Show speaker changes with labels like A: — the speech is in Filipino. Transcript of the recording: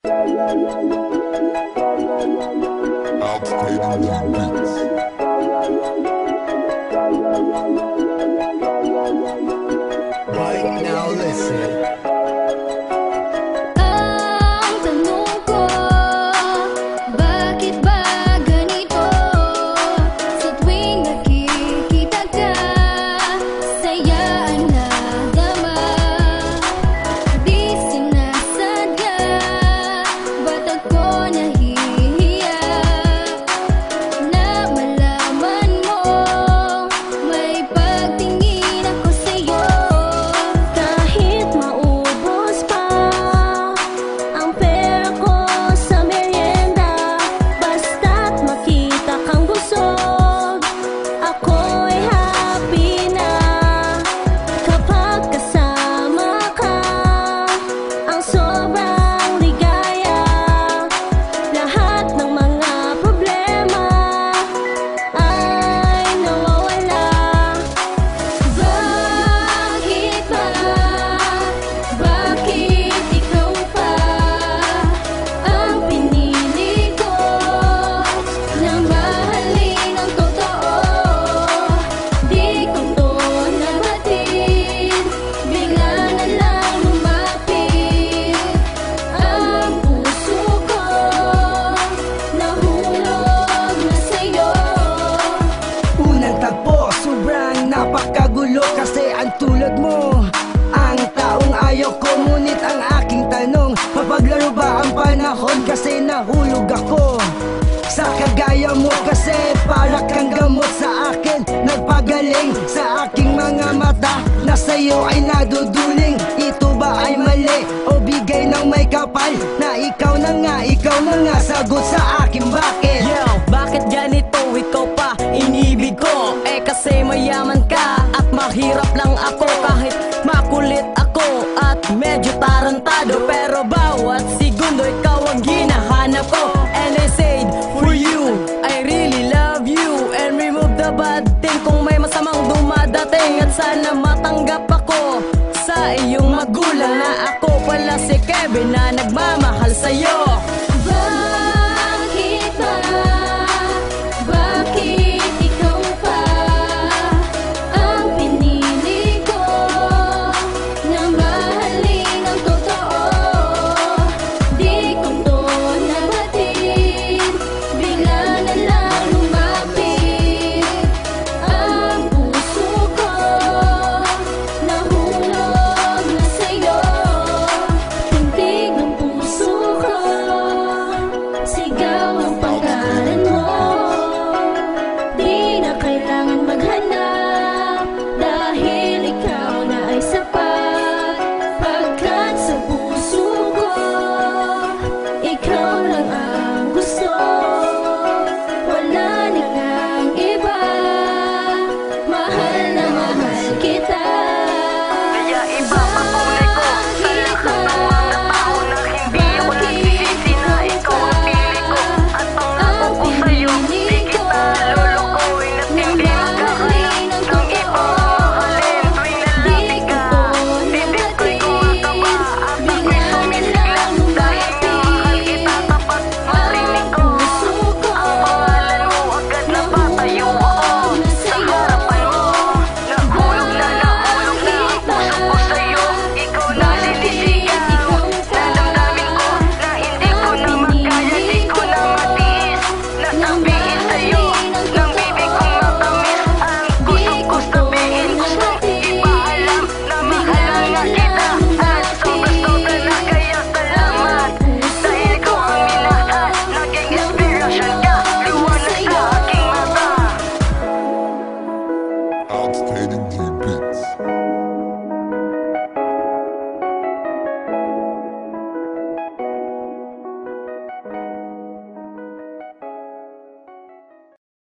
A: Right now, listen. Napakagulo kasi ang tulad mo, ang taong ayaw ko. Ngunit ang aking tanong, mapaglaro ba ang panahon? Kasi nahulog ako sa kagaya mo. Kasi para kang gamot sa akin, nagpagaling sa aking mga mata na sa'yo ay naduduling. Ito ba ay mali o bigay ng may kapal? Na ikaw na nga sagot sa akin, bakit?
B: Yo, bakit ganito? Ikaw pa inibig ko. Kasi mayaman ka at mahirap lang ako. Kahit makulit ako at medyo tarantado, pero bawat segundo ikaw ang ginahanap ko. And I said, for you, I really love you. And remove the bad thing kung may masamang dumadating. At sana matanggap ako sa iyong magulang na ako pala si Kevin na nagmamahal sa'yo.